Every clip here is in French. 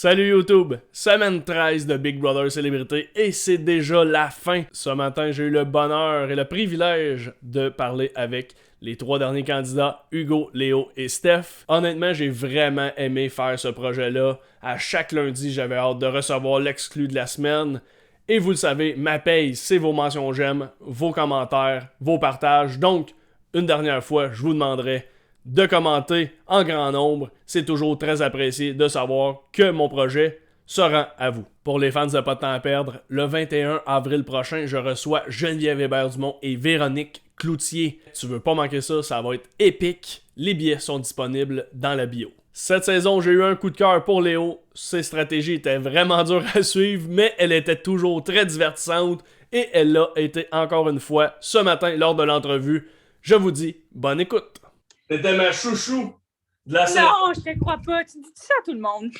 Salut YouTube, semaine 13 de Big Brother Célébrité et c'est déjà la fin. Ce matin, j'ai eu le bonheur et le privilège de parler avec les trois derniers candidats, Hugo, Léo et Steph. Honnêtement, j'ai vraiment aimé faire ce projet-là. À chaque lundi, j'avais hâte de recevoir l'exclu de la semaine. Et vous le savez, ma paye, c'est vos mentions j'aime, vos commentaires, vos partages. Donc, une dernière fois, je vous demanderai de commenter en grand nombre. C'est toujours très apprécié de savoir que mon projet se rend à vous. Pour les fans de Pas de temps à perdre, le 21 avril prochain, je reçois Geneviève Hébert-Dumont et Véronique Cloutier. Tu veux pas manquer ça, ça va être épique. Les billets sont disponibles dans la bio. Cette saison, j'ai eu un coup de cœur pour Léo. Ses stratégies étaient vraiment dures à suivre, mais elle était toujours très divertissante et elle l'a été encore une fois ce matin lors de l'entrevue. Je vous dis bonne écoute. T'étais ma chouchou de la saison. Non, je te crois pas. Tu dis ça à tout le monde.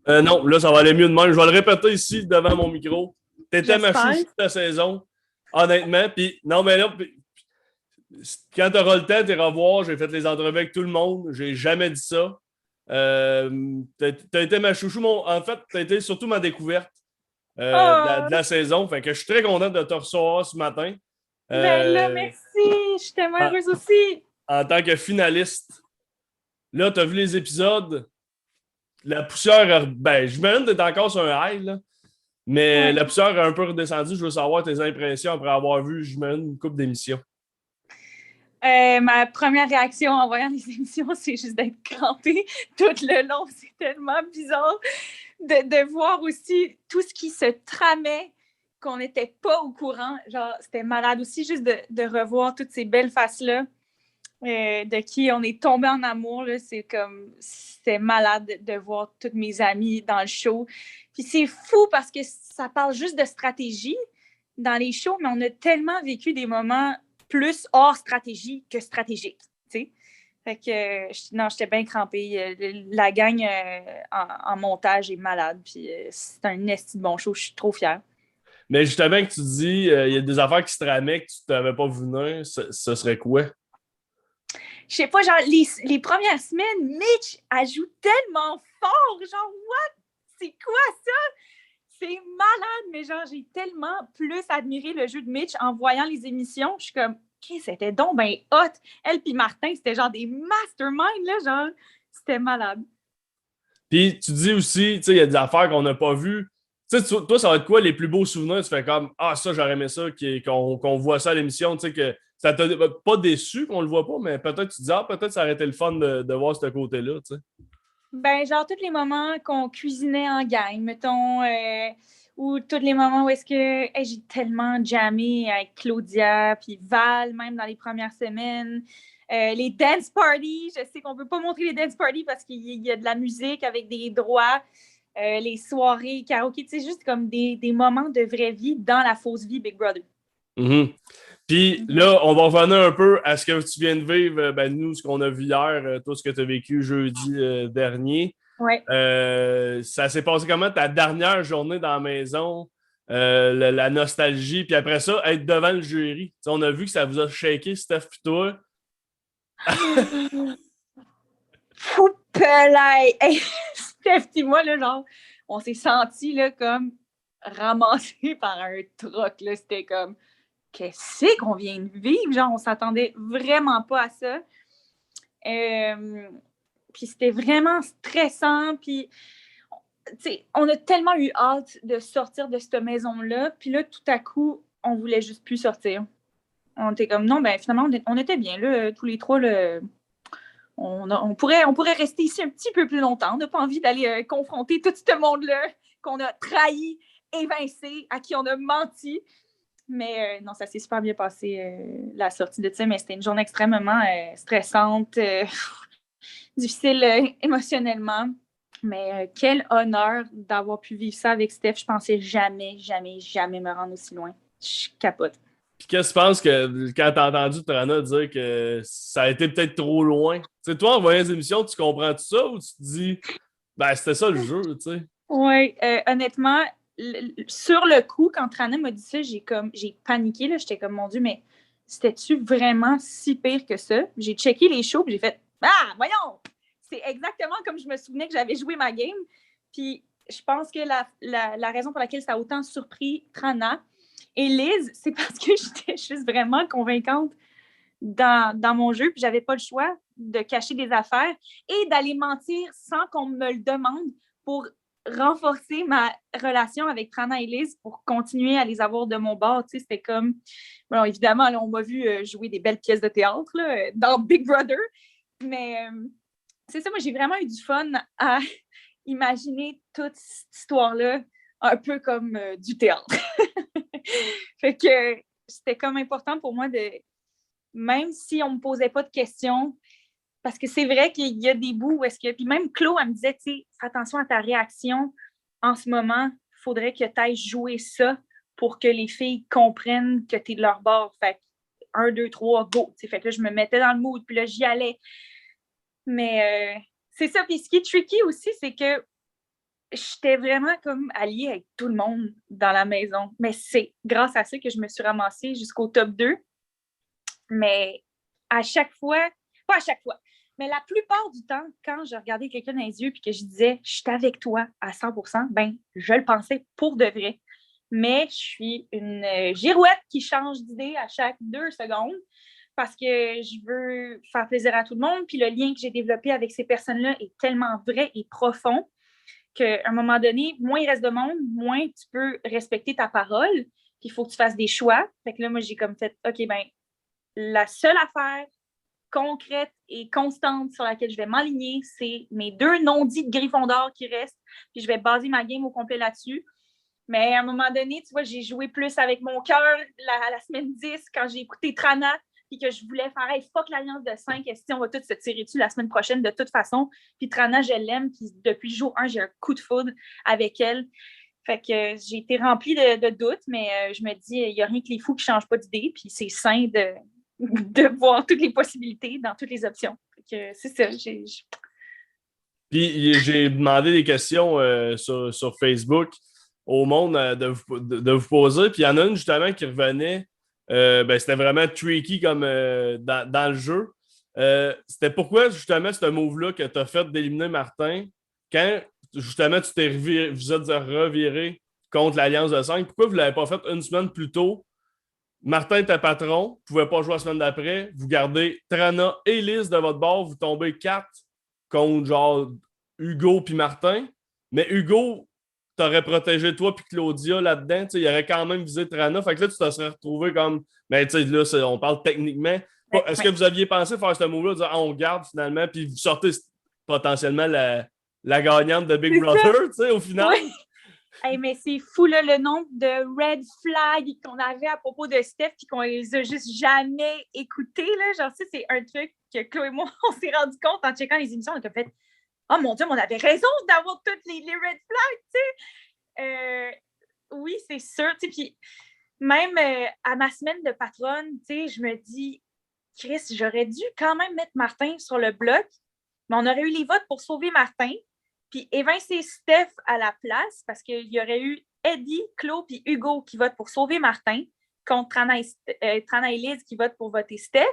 Non, là, ça va aller mieux de même. Je vais le répéter ici devant mon micro. T'étais ma chouchou de la saison. Honnêtement. Puis, non, mais là, quand t'auras le temps, t'es revoir. J'ai fait les entrevues avec tout le monde. J'ai jamais dit ça. T'as été ma chouchou. En fait, t'as été surtout ma découverte de la saison. Fait que je suis très content de te recevoir ce matin. Ben là, merci. Je suis tellement heureuse aussi. En tant que finaliste. Là, t'as vu les épisodes. La poussière, ben, j'imagine que t'es encore sur un high, là. Mais Ouais. la poussière a un peu redescendu. Je veux savoir tes impressions après avoir vu, j'imagine, une couple d'émissions. Ma première réaction en voyant les émissions, c'est juste d'être crampée tout le long. C'est tellement bizarre de voir aussi tout ce qui se tramait, qu'on n'était pas au courant. Genre, c'était malade aussi juste de revoir toutes ces belles faces-là. De qui on est tombé en amour, là, c'est malade de voir toutes mes amies dans le show. Puis c'est fou parce que ça parle juste de stratégie dans les shows, mais on a tellement vécu des moments plus hors stratégie que stratégique, tu sais. Fait que, non, j'étais bien crampée. La gang en montage est malade, puis c'est un esti de bon show, je suis trop fière. Mais justement, que tu dis, il y a des affaires qui se tramaient que tu t'avais pas vu venir, ce serait quoi? Je sais pas, genre, les premières semaines, Mitch, elle joue tellement fort. Genre, what? C'est quoi ça? C'est malade, mais genre, j'ai tellement plus admiré le jeu de Mitch en voyant les émissions. Je suis comme, OK, c'était donc ben hot. Elle puis Martin, c'était genre des masterminds, là, genre, c'était malade. Puis tu dis aussi, tu sais, il y a des affaires qu'on n'a pas vues. Tu sais, toi, ça va être quoi les plus beaux souvenirs? Tu fais comme, ah, ça, j'aurais aimé ça, qu'on voit ça à l'émission, tu sais, que ça t'a pas déçu qu'on le voit pas, mais peut-être tu dis, ah, peut-être ça aurait été le fun de voir ce côté-là, tu sais. Ben, genre, tous les moments qu'on cuisinait en gang, mettons, ou tous les moments où est-ce que hey, j'ai tellement jammé avec Claudia, puis Val, même dans les premières semaines. Les dance parties, je sais qu'on ne peut pas montrer les dance parties parce qu'il y a de la musique avec des droits. Les soirées, karaoké, tu sais, juste comme des moments de vraie vie dans la fausse vie Big Brother. Mm-hmm. Puis là, on va revenir un peu à ce que tu viens de vivre, ben, nous, ce qu'on a vu hier, toi, ce que tu as vécu jeudi dernier. Ouais. Ça s'est passé comment ta dernière journée dans la maison, la nostalgie, puis après ça, être devant le jury. T'sais, on a vu que ça vous a shaké, Steph et toi. Poupelay! Hey, Steph et moi, là, genre, on s'est sentis là, comme ramassés par un truck. Là. C'était comme, qu'est-ce qu'on vient de vivre? Genre, on s'attendait vraiment pas à ça. Puis c'était vraiment stressant. Puis, on a tellement eu hâte de sortir de cette maison-là. Puis là, tout à coup, on voulait juste plus sortir. On était comme, non, ben finalement, on était bien, là, tous les trois, là. On pourrait rester ici un petit peu plus longtemps. On n'a pas envie d'aller confronter tout ce monde-là qu'on a trahi, évincé, à qui on a menti. Mais non, ça s'est super bien passé, la sortie de ça. Mais c'était une journée extrêmement stressante, difficile émotionnellement. Mais quel honneur d'avoir pu vivre ça avec Steph. Je pensais jamais, jamais, jamais me rendre aussi loin. Je capote. Puis qu'est-ce que tu penses que quand t'as entendu Trana dire que ça a été peut-être trop loin? T'sais, toi, en voyant les émissions, tu comprends tout ça ou tu te dis, ben, c'était ça le jeu, tu sais? Oui, honnêtement, sur le coup, quand Trana m'a dit ça, j'ai paniqué. J'étais comme, mon Dieu, mais c'était-tu vraiment si pire que ça? J'ai checké les shows et j'ai fait, ah, voyons! C'est exactement comme je me souvenais que j'avais joué ma game. Puis je pense que la raison pour laquelle ça a autant surpris Trana et Liz, c'est parce que j'étais juste vraiment convaincante dans mon jeu, puis j'avais pas le choix de cacher des affaires et d'aller mentir sans qu'on me le demande pour renforcer ma relation avec Trana et Liz pour continuer à les avoir de mon bord. Tu sais, c'était comme... Bon, évidemment, là, on m'a vu jouer des belles pièces de théâtre là, dans Big Brother, mais c'est ça, moi, j'ai vraiment eu du fun à imaginer toute cette histoire-là un peu comme du théâtre. Fait que c'était comme important pour moi de... Même si on ne me posait pas de questions, parce que c'est vrai qu'il y a des bouts où est-ce que... Puis même Chloé, elle me disait, tu sais, attention à ta réaction en ce moment, il faudrait que tu ailles jouer ça pour que les filles comprennent que tu es de leur bord. Fait que 1, 2, 3, go. T'sais, fait que là, je me mettais dans le mood, puis là, j'y allais. Mais c'est ça. Puis ce qui est tricky aussi, c'est que j'étais vraiment comme alliée avec tout le monde dans la maison. Mais c'est grâce à ça que je me suis ramassée jusqu'au top 2. Mais à chaque fois, pas à chaque fois, mais la plupart du temps, quand je regardais quelqu'un dans les yeux et que je disais « je suis avec toi à 100%, ben je le pensais pour de vrai. Mais je suis une girouette qui change d'idée à chaque 2 secondes parce que je veux faire plaisir à tout le monde. Puis le lien que j'ai développé avec ces personnes-là est tellement vrai et profond qu'à un moment donné, moins il reste de monde, moins tu peux respecter ta parole. Puis il faut que tu fasses des choix. Fait que là, moi, j'ai comme fait « OK, ben la seule affaire concrète et constante sur laquelle je vais m'aligner, c'est mes 2 non-dits de Gryffondor qui restent, puis je vais baser ma game au complet là-dessus. Mais à un moment donné, tu vois, j'ai joué plus avec mon cœur la semaine 10 quand j'ai écouté Trana, puis que je voulais faire hey, fuck l'alliance de 5, si on va tous se tirer dessus la semaine prochaine de toute façon. Puis Trana, je l'aime, puis depuis jour 1, j'ai un coup de foudre avec elle. Fait que j'ai été remplie de doutes, mais je me dis, il n'y a rien que les fous qui ne changent pas d'idée, puis c'est sain de voir toutes les possibilités dans toutes les options. Fait que c'est ça. Puis j'ai demandé des questions sur Facebook au monde de vous poser. Puis il y en a une justement qui revenait. Ben, c'était vraiment tricky comme dans le jeu. C'était pourquoi justement ce move-là que tu as fait d'éliminer Martin quand justement vous êtes reviré contre l'Alliance de 5. Pourquoi vous ne l'avez pas fait une semaine plus tôt? Martin était patron, ne pouvait pas jouer la semaine d'après. Vous gardez Trana et Liz de votre bord, vous tombez 4 contre genre Hugo puis Martin. Mais Hugo t'aurais protégé toi puis Claudia là-dedans. Il aurait quand même visé Trana. Fait que là, tu te serais retrouvé comme. Mais tu sais, là, on parle techniquement. Est-ce que vous aviez pensé faire ce move-là, de dire ah, on garde finalement, puis vous sortez potentiellement la gagnante de Big Brother, tu sais, au final? Oui. Hey, mais c'est fou là, le nombre de red flags qu'on avait à propos de Steph et qu'on les a juste jamais écoutés. Là. Genre, ça, c'est un truc que Chloé et moi, on s'est rendu compte en checkant les émissions. On a fait « Oh mon Dieu, mais on avait raison d'avoir toutes les red flags! » tu sais. Oui, c'est sûr. Puis même à ma semaine de patronne, je me dis « Chris, j'aurais dû quand même mettre Martin sur le bloc, mais on aurait eu les votes pour sauver Martin. » Puis évincer Steph à la place parce qu'il y aurait eu Eddie, Claude et Hugo qui votent pour sauver Martin contre Trana et Liz qui votent pour voter Steph.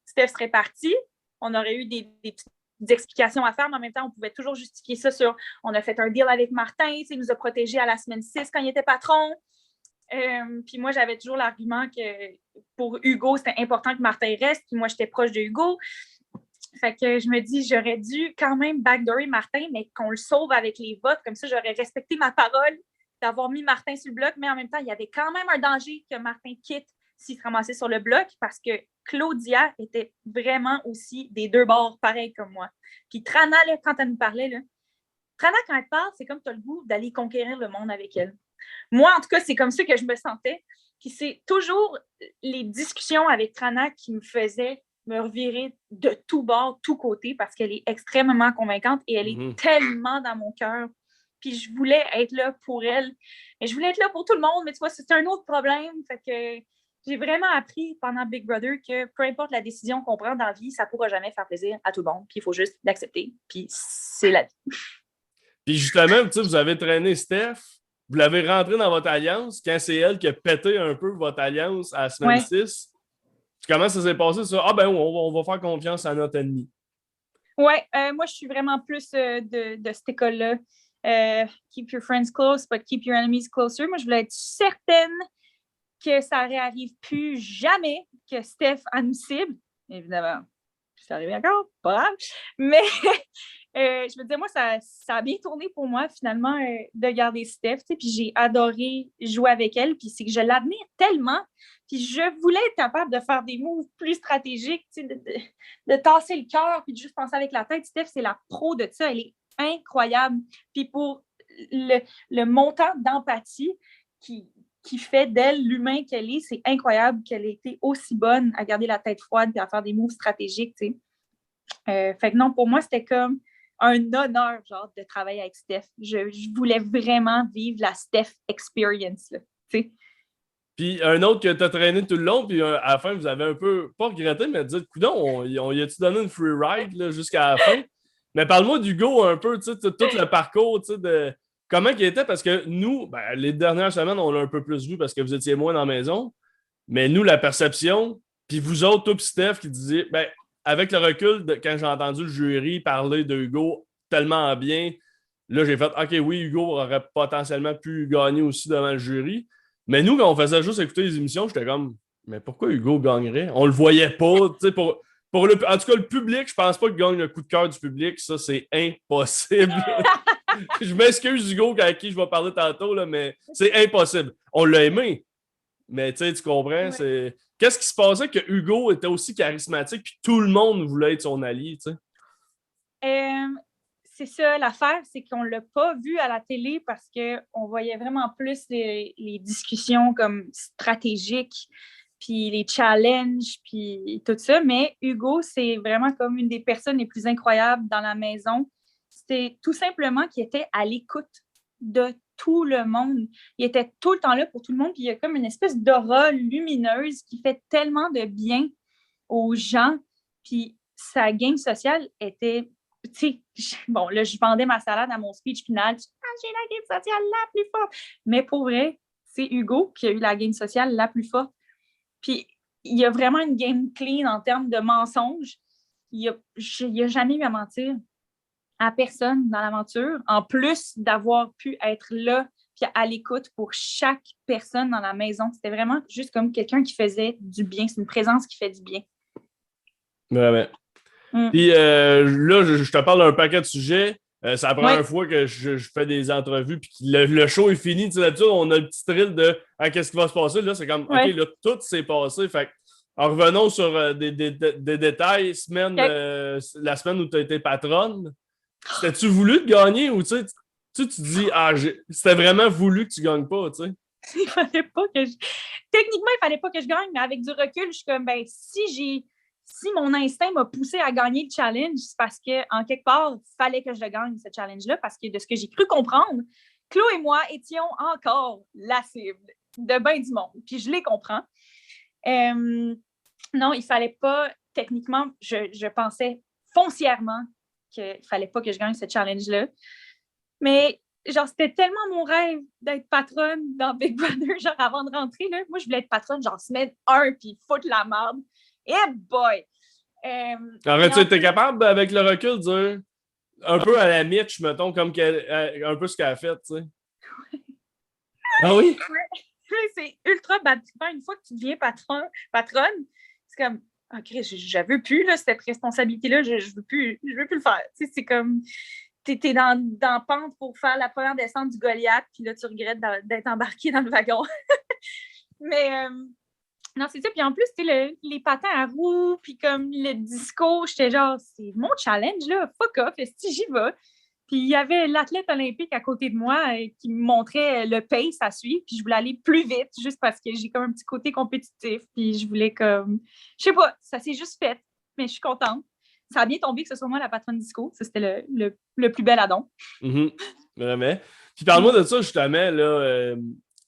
Steph serait parti. On aurait eu des petites explications à faire, mais en même temps, on pouvait toujours justifier ça sur on a fait un deal avec Martin, il nous a protégés à la semaine 6 quand il était patron. Puis moi, j'avais toujours l'argument que pour Hugo, c'était important que Martin reste. Puis moi, j'étais proche de Hugo. Fait que je me dis, j'aurais dû quand même backdoorer Martin, mais qu'on le sauve avec les votes. Comme ça, j'aurais respecté ma parole d'avoir mis Martin sur le bloc, mais en même temps, il y avait quand même un danger que Martin quitte s'il se ramassait sur le bloc parce que Claudia était vraiment aussi des 2 bords, pareil comme moi. Puis Trana, là, quand elle nous parlait, là, Trana, quand elle parle, c'est comme tu as le goût d'aller conquérir le monde avec elle. Moi, en tout cas, c'est comme ça que je me sentais. Puis c'est toujours les discussions avec Trana qui me faisaient me revirer de tout bord, tout côté, parce qu'elle est extrêmement convaincante et elle est tellement dans mon cœur. Puis je voulais être là pour elle. Mais je voulais être là pour tout le monde, mais tu vois, c'est un autre problème. Fait que j'ai vraiment appris pendant Big Brother que peu importe la décision qu'on prend dans la vie, ça ne pourra jamais faire plaisir à tout le monde. Puis il faut juste l'accepter. Puis c'est la vie. Puis justement, tu sais, vous avez traîné Steph, vous l'avez rentré dans votre alliance quand c'est elle qui a pété un peu votre alliance à la semaine 6. Comment ça s'est passé, ça? Ah ben, on va faire confiance à notre ennemi. Oui, moi, je suis vraiment plus de cette école-là. keep your friends close, but keep your enemies closer. Moi, je voulais être certaine que ça réarrive plus jamais que Steph nous cible. Évidemment, c'est arrivé encore, pas grave. Mais je me disais, moi, ça a bien tourné pour moi, finalement, de garder Steph. Puis j'ai adoré jouer avec elle. Puis c'est que je l'admire tellement. Puis je voulais être capable de faire des moves plus stratégiques, de tasser le cœur, puis de juste penser avec la tête. Steph, c'est la pro de ça. Elle est incroyable. Puis pour le montant d'empathie qui fait d'elle l'humain qu'elle est, c'est incroyable qu'elle ait été aussi bonne à garder la tête froide et à faire des moves stratégiques. Fait que non, pour moi, c'était comme un honneur, genre, de travailler avec Steph. Je voulais vraiment vivre la Steph experience, là, tu sais. Puis un autre que t'as traîné tout le long, puis à la fin, vous avez un peu, pas regretté, mais dit, coudonc, on y a-tu donné une free ride là, jusqu'à la fin? Mais parle-moi d'Hugo un peu, tu sais, tout le parcours, tu sais, de comment il était, parce que nous, ben, les dernières semaines, on l'a un peu plus vu parce que vous étiez moins dans la maison, mais nous, la perception, puis vous autres, toi puis Steph, qui disiez, ben, avec le recul, quand j'ai entendu le jury parler de Hugo tellement bien, là, j'ai fait, OK, oui, Hugo aurait potentiellement pu gagner aussi devant le jury. Mais nous, quand on faisait juste écouter les émissions, j'étais comme, mais pourquoi Hugo gagnerait? On le voyait pas. Tu sais, pour en tout cas, le public, je pense pas qu'il gagne le coup de cœur du public. Ça, c'est impossible. Je m'excuse, Hugo, à qui je vais parler tantôt, là, mais c'est impossible. On l'a aimé, mais tu comprends, c'est... Qu'est-ce qui se passait que Hugo était aussi charismatique puis tout le monde voulait être son allié, tu sais? C'est ça, l'affaire, c'est qu'on ne l'a pas vu à la télé parce qu'on voyait vraiment plus les discussions comme stratégiques, puis les challenges, puis tout ça. Mais Hugo, c'est vraiment comme une des personnes les plus incroyables dans la maison. C'était tout simplement qu'il était à l'écoute de tout le monde. Il était tout le temps là pour tout le monde, puis il y a comme une espèce d'aura lumineuse qui fait tellement de bien aux gens. Puis sa game sociale était... Bon, là, je vendais ma salade à mon speech final. J'ai la game sociale la plus forte. Mais pour vrai, c'est Hugo qui a eu la game sociale la plus forte. Puis, il y a vraiment une game clean en termes de mensonges. Il n'y a jamais eu à mentir à personne dans l'aventure, en plus d'avoir pu être là puis à l'écoute pour chaque personne dans la maison. C'était vraiment juste comme quelqu'un qui faisait du bien. C'est une présence qui fait du bien. Vraiment. Puis là, je te parle d'un paquet de sujets. C'est la première fois que je fais des entrevues puis que le show est fini. D'habitude, on a le petit thrill de qu'est-ce qui va se passer. Là, c'est comme OK, là, tout s'est passé. Fait en revenons sur des détails. La semaine où tu as été patronne, c'était-tu voulu de gagner ou tu dis c'était vraiment voulu que tu gagnes pas, tu sais? Il fallait pas que Techniquement, il fallait pas que je gagne, mais avec du recul, je suis comme si mon instinct m'a poussé à gagner le challenge, c'est parce qu'en quelque part, il fallait que je le gagne, ce challenge-là, parce que de ce que j'ai cru comprendre, Claude et moi étions encore la cible de ben du monde. Puis je les comprends. Non, il fallait pas, techniquement, je pensais foncièrement qu'il ne fallait pas que je gagne ce challenge-là. Mais genre, c'était tellement mon rêve d'être patronne dans Big Brother, genre avant de rentrer, là. Moi, je voulais être patronne, genre semaine 1, puis foutre la merde. Eh boy! Aurais-tu été capable, avec le recul, de dire un peu à la Mitch, mettons, comme un peu ce qu'elle a fait, tu sais? Ah oui? C'est ultra baptisant. Une fois que tu deviens patronne, c'est comme, OK, je veux plus là, cette responsabilité-là, je veux plus le faire. Tu sais, c'est comme, t'es dans pente pour faire la première descente du Goliath, puis là, tu regrettes d'être embarqué dans le wagon. Mais non, c'est ça. Puis en plus, les patins à roues, puis comme le disco, j'étais genre, c'est mon challenge, là, fuck off, si j'y vais. Puis il y avait l'athlète olympique à côté de moi qui me montrait le pace à suivre, puis je voulais aller plus vite, juste parce que j'ai comme un petit côté compétitif, puis je voulais comme... Je sais pas, ça s'est juste fait, mais je suis contente. Ça a bien tombé que ce soit moi la patronne disco. Ça, c'était le plus bel addon. Vraiment. Puis parle-moi de ça, justement, là,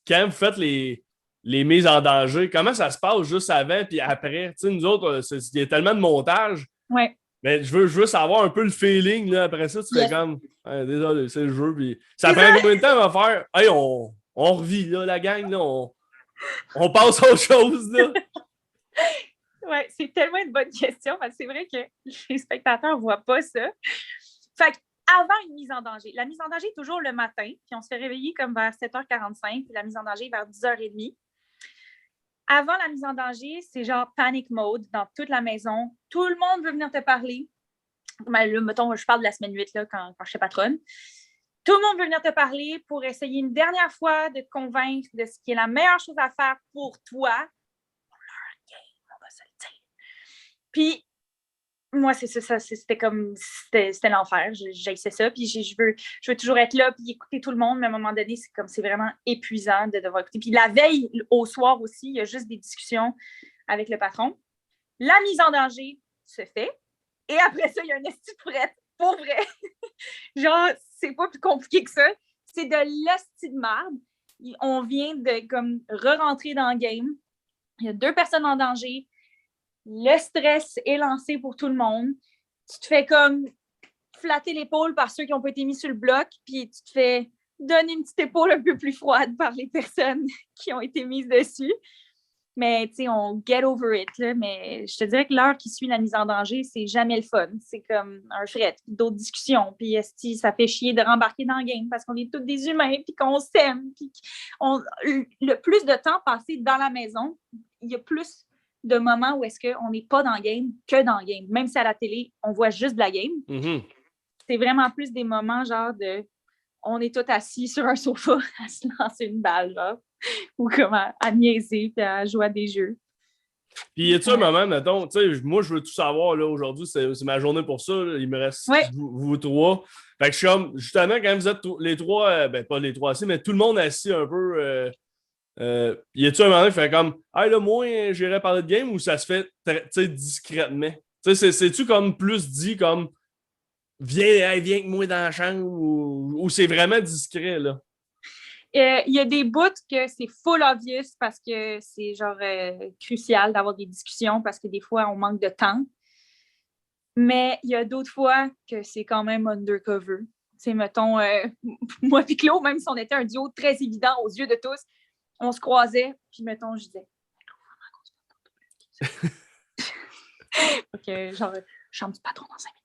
quand vous faites les mises en danger, comment ça se passe juste avant puis après? Tu sais, nous autres, il y a tellement de montage. Ouais. Mais je veux savoir un peu le feeling, là. Après ça, tu fais comme, désolé, c'est le jeu. Puis ça prend combien de temps à faire? Hey, on revit, là, la gang, là. On passe à autre chose, là. Ouais, c'est tellement une bonne question parce que c'est vrai que les spectateurs ne voient pas ça. Fait que avant une mise en danger. La mise en danger est toujours le matin, puis on se fait réveiller comme vers 7h45, puis la mise en danger est vers 10h30. Avant la mise en danger, c'est genre panic mode dans toute la maison. Tout le monde veut venir te parler. Ben, là, mettons, je parle de la semaine 8 là, quand je suis patronne. Tout le monde veut venir te parler pour essayer une dernière fois de te convaincre de ce qui est la meilleure chose à faire pour toi. On va se le dire. Puis, moi, c'était l'enfer. J'haïssais ça. Puis, je veux toujours être là puis écouter tout le monde. Mais à un moment donné, c'est vraiment épuisant de devoir écouter. Puis, la veille, au soir aussi, il y a juste des discussions avec le patron. La mise en danger se fait. Et après ça, il y a un esti de frette. Pour vrai. Genre, c'est pas plus compliqué que ça. C'est de l'esti de merde. On vient de comme re-rentrer dans le game. Il y a 2 personnes en danger. Le stress est lancé pour tout le monde. Tu te fais comme flatter l'épaule par ceux qui n'ont pas été mis sur le bloc, puis tu te fais donner une petite épaule un peu plus froide par les personnes qui ont été mises dessus. Mais, tu sais, on get over it, là. Mais je te dirais que l'heure qui suit la mise en danger, c'est jamais le fun. C'est comme un fret, puis d'autres discussions. Puis, ça fait chier de rembarquer dans le game parce qu'on est tous des humains, puis qu'on s'aime. Puis le plus de temps passé dans la maison, il y a plus de moments où est-ce qu'on n'est pas dans le game que dans le game. Même si à la télé, on voit juste de la game. Mm-hmm. C'est vraiment plus des moments genre de on est tous assis sur un sofa à se lancer une balle, genre. Ou comme à niaiser et à jouer à des jeux. Puis, y a-tu un moment, mettons, tu sais, moi, je veux tout savoir, là, aujourd'hui, c'est ma journée pour ça, là, il me reste vous 3. Fait que je suis comme, justement, quand vous êtes les 3, ben, pas les 3 assis, mais tout le monde assis un peu, y a-tu un moment qui fait comme, hey, là, moi, j'irais parler de game, ou ça se fait, tu sais, discrètement? Tu sais, c'est-tu comme plus dit, comme, viens avec moi dans la chambre, ou c'est vraiment discret, là? Il y a des bouts que c'est full obvious parce que c'est genre crucial d'avoir des discussions parce que des fois, on manque de temps. Mais il y a d'autres fois que c'est quand même undercover. Tu sais, mettons, moi et Claude, même si on était un duo très évident aux yeux de tous, on se croisait, puis mettons, je disais... OK, genre, chambre du patron dans 5 minutes.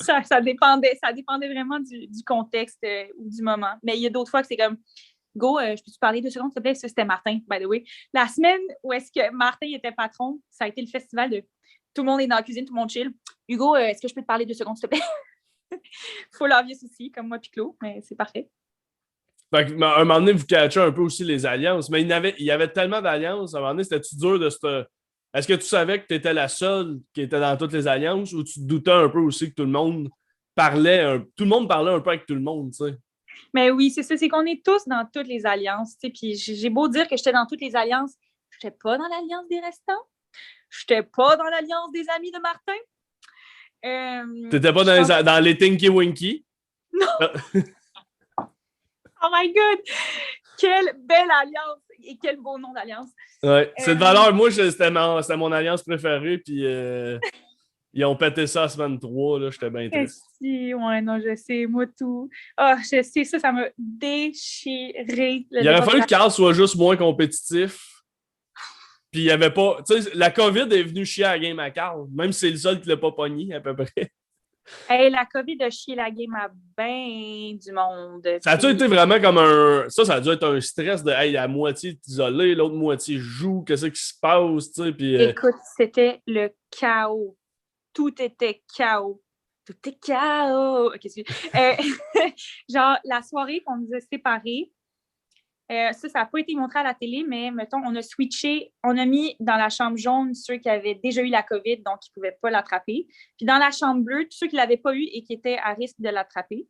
ça dépendait vraiment du contexte ou du moment. Mais il y a d'autres fois que c'est comme Go, je peux-tu parler 2 secondes, s'il te plaît? Ça, c'était Martin, by the way. La semaine où est-ce que Martin était patron, ça a été le festival de tout le monde est dans la cuisine, tout le monde chill. Hugo, est-ce que je peux te parler 2 secondes, s'il te plaît? Full obvious aussi, comme moi puis Claude, mais c'est parfait. Fait que, à un moment donné, vous catchez un peu aussi les alliances, mais il y avait tellement d'alliances, à un moment donné, c'était-tu dur de se... Est-ce que tu savais que tu étais la seule qui était dans toutes les alliances ou tu te doutais un peu aussi que tout le monde parlait un peu avec tout le monde, tu sais? Mais oui, c'est ça, c'est qu'on est tous dans toutes les alliances, tu sais, puis j'ai beau dire que j'étais dans toutes les alliances, j'étais pas dans l'alliance des restants, j'étais pas dans l'alliance des amis de Martin. T'étais pas dans les Tinky Winky? Non! Oh my God! Quelle belle alliance! Et quel beau nom d'alliance! Ouais, cette valeur, moi, c'était mon alliance préférée, puis ils ont pété ça la semaine 3, là, j'étais bien triste. Si, ouais, non, je sais, moi tout. Ah, je sais, ça m'a déchiré. Il aurait fallu que Carl soit juste moins compétitif. Puis il y avait pas. Tu sais, la COVID est venue chier à la game à Carl, même si c'est le seul qui l'a pas pogné, à peu près. Hey, la COVID a chié la game à bien du monde. Ça a dû été vraiment comme un. Ça a dû être un stress de hey, la moitié est isolée, l'autre moitié joue, qu'est-ce qui se passe, tu sais. Puis, écoute, c'était le chaos. Tout était chaos. Tout est chaos. OK, genre, la soirée qu'on nous a séparés, ça n'a pas été montré à la télé, mais mettons, on a switché, on a mis dans la chambre jaune ceux qui avaient déjà eu la COVID, donc qui ne pouvaient pas l'attraper. Puis dans la chambre bleue, tous ceux qui ne l'avaient pas eu et qui étaient à risque de l'attraper.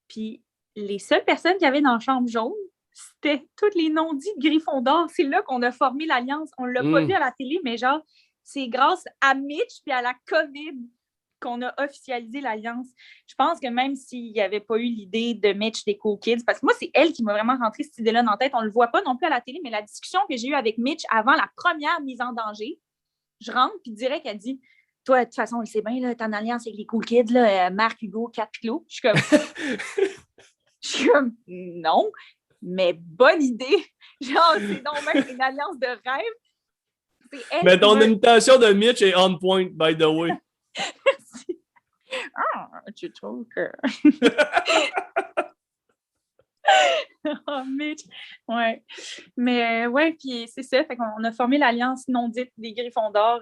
Puis les seules personnes qui avaient dans la chambre jaune, c'était tous les non-dits de Gryffondor. C'est là qu'on a formé l'alliance. On ne l'a pas vu à la télé, mais genre, c'est grâce à Mitch et à la COVID qu'on a officialisé l'alliance. Je pense que même s'il n'y avait pas eu l'idée de Mitch des Cool Kids, parce que moi, c'est elle qui m'a vraiment rentré cette idée-là dans la tête. On ne le voit pas non plus à la télé, mais la discussion que j'ai eue avec Mitch avant la première mise en danger, je rentre, puis direct, elle dit « Toi, de toute façon, on le sait bien, là, t'es en alliance avec les Cool Kids, là, Marc, Hugo, Kat, Claude. » Je suis comme « Non, mais bonne idée. » Genre, c'est donc même une alliance de rêve. Mais ton imitation de Mitch est on point, by the way. Merci. Ah, tu trouves que... Oh, Mitch. Ouais. Mais ouais, puis c'est ça. Fait qu'on a formé l'Alliance non dite des Gryffondors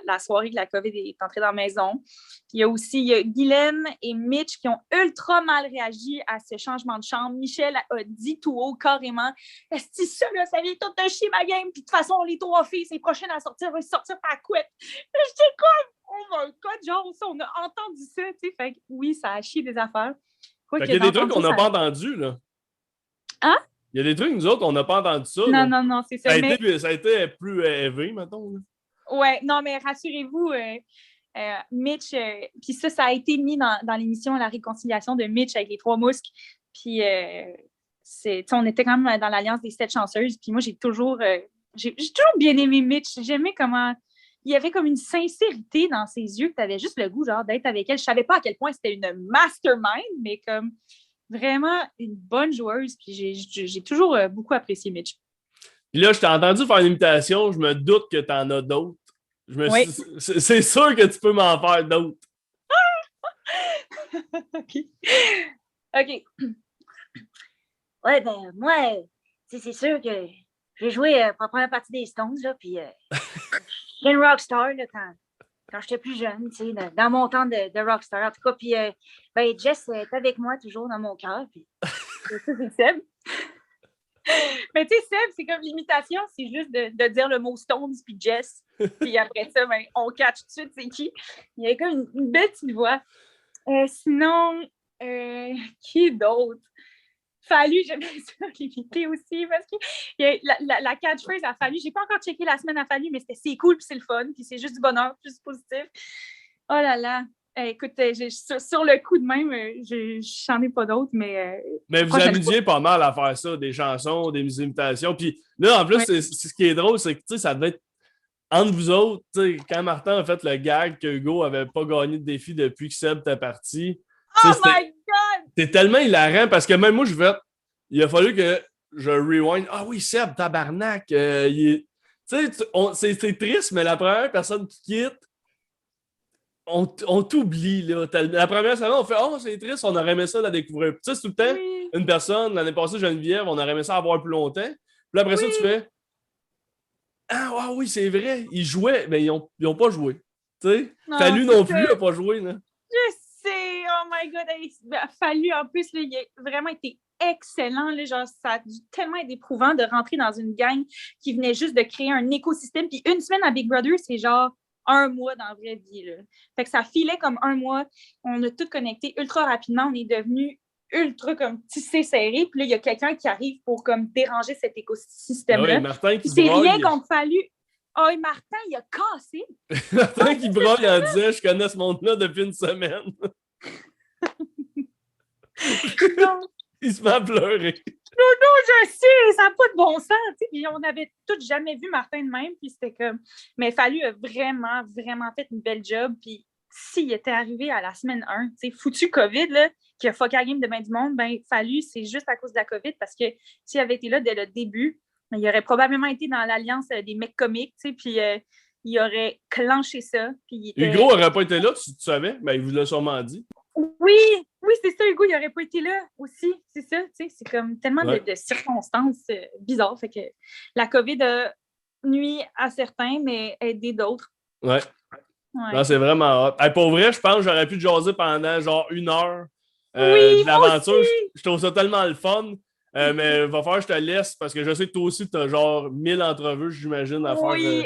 la soirée que la COVID est entrée dans la maison. Puis il y a aussi Guylaine et Mitch qui ont ultra mal réagi à ce changement de chambre. Michel a dit tout haut carrément: est-ce que ça, là, ça vient tout de chier ma game? Puis de toute façon, les 3 filles, c'est prochaines à sortir, vont sortir par la couette. J'étais comme, oh my god, genre, ça, on a entendu ça, tu sais. Fait que oui, ça a chié des affaires. Fait qu'il y a des trucs qu'on n'a pas entendus, là. Hein? Il y a des trucs, nous autres, on n'a pas entendu ça. Non, là. Non, c'est ça. Ça a été plus élevé, mettons. Là. Ouais, non, mais rassurez-vous, Mitch, puis ça a été mis dans l'émission La réconciliation de Mitch avec les 3 mousques. Puis on était quand même dans l'Alliance des 7 chanceuses. Puis moi, j'ai toujours bien aimé Mitch. J'aimais comment il y avait comme une sincérité dans ses yeux que tu avais juste le goût genre d'être avec elle. Je savais pas à quel point c'était une mastermind, mais comme vraiment une bonne joueuse. Puis j'ai toujours beaucoup apprécié Mitch. Puis là, je t'ai entendu faire une imitation. Je me doute que tu en as d'autres. Oui. C'est sûr que tu peux m'en faire d'autres. OK. OK. Ouais, ben, moi, c'est sûr que j'ai joué pour la première partie des Stones, là, puis j'ai une rockstar, là, quand j'étais plus jeune, tu sais, dans mon temps de rockstar. En tout cas, puis, ben, Jess est avec moi toujours dans mon cœur, puis ça, c'est Seb. Mais tu sais, Seb, c'est comme l'imitation, c'est juste de dire le mot Stones puis Jess. Puis après ça, ben, on catch tout de suite c'est qui. Il y a comme une belle petite voix. Sinon, qui d'autre? Fallu, j'aimais ça l'imiter aussi parce que la catchphrase a Fallu. J'ai pas encore checké la semaine à Fallu, mais c'est cool puis c'est le fun puis c'est juste du bonheur, plus positif. Oh là là. Écoute, sur le coup de même, j'en ai pas d'autres, mais... Mais vous amusiez pas mal à faire ça, des chansons, des imitations. Puis là, en plus, c'est ce qui est drôle, c'est que ça devait être entre vous autres, quand Martin a fait le gag que Hugo avait pas gagné de défi depuis que Seb était parti. Oh my God! C'est tellement hilarant parce que même moi, il a fallu que je rewind. Ah oui, Seb, tabarnak. C'est triste, mais la première personne qui quitte, on t'oublie, là. La première semaine, on fait « Oh, c'est triste, on aurait aimé ça la découvrir. » Tu sais, c'est tout le temps une personne, l'année passée, Geneviève, on aurait aimé ça avoir plus longtemps. Puis après ça, tu fais « Ah oui, c'est vrai, ils jouaient, mais ils ont pas joué. » Tu sais, Fallu non plus n'a pas joué, là. Je sais, oh my God. Fallu, en plus, là, il a vraiment été excellent. Là, genre, ça a dû tellement être éprouvant de rentrer dans une gang qui venait juste de créer un écosystème. Puis une semaine à Big Brother, c'est genre 1 mois dans la vraie vie. Là. Fait que ça filait comme 1 mois. On a tout connecté ultra rapidement. On est devenu ultra comme tissé serré. Puis là, il y a quelqu'un qui arrive pour comme déranger cet écosystème-là. Oui, Martin qui c'est rien contre Fallu. Oh, et Martin, il a cassé. Martin qui broille en disant « Je connais ce monde-là depuis une semaine. » Il se met à pleurer. Non, je sais, ça n'a pas de bon sens. Puis on n'avait tous jamais vu Martin de même. Puis c'était comme. Mais Fallu a vraiment, vraiment fait une belle job. Puis s'il était arrivé à la semaine 1, foutu COVID, là, qui a fucké la game de ben du monde, ben Fallu, c'est juste à cause de la COVID. Parce que s'il avait été là dès le début, il aurait probablement été dans l'alliance des mecs comiques. Puis il aurait clenché ça. Puis Hugo n'aurait pas été là, tu savais. Ben, il vous l'a sûrement dit. Oui, c'est ça, Hugo, il n'aurait pas été là aussi. C'est ça, c'est comme tellement de circonstances bizarres. Fait que la COVID a nuit à certains, mais aidé d'autres. Ouais. Non, c'est vraiment hot. Hey, pour vrai, je pense que j'aurais pu te jaser pendant genre 1 heure de l'aventure. Je trouve ça tellement le fun. Mais il va falloir que je te laisse parce que je sais que toi aussi, tu as genre 1000 entrevues, j'imagine, à faire. Oui,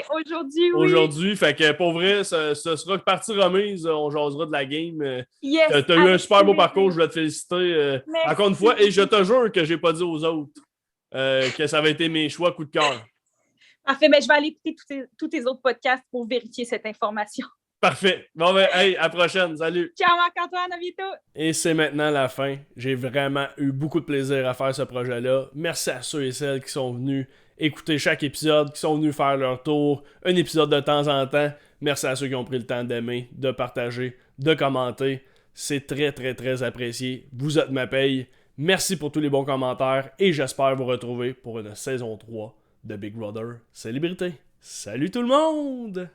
aujourd'hui. Fait que pour vrai, ce sera partie remise. On jasera de la game. Yes, tu as eu un super beau parcours, je voulais te féliciter encore une fois. Et je te jure que j'ai pas dit aux autres que ça avait été mes choix coup de cœur. Parfait, mais je vais aller écouter tous tes autres podcasts pour vérifier cette information. Parfait. Bon, ben, hey, à la prochaine. Salut. Ciao, Marc-Antoine, à bientôt. Et c'est maintenant la fin. J'ai vraiment eu beaucoup de plaisir à faire ce projet-là. Merci à ceux et celles qui sont venus écouter chaque épisode, qui sont venus faire leur tour, un épisode de temps en temps. Merci à ceux qui ont pris le temps d'aimer, de partager, de commenter. C'est très, très, très apprécié. Vous êtes ma paye. Merci pour tous les bons commentaires et j'espère vous retrouver pour une saison 3 de Big Brother Célébrité. Salut tout le monde!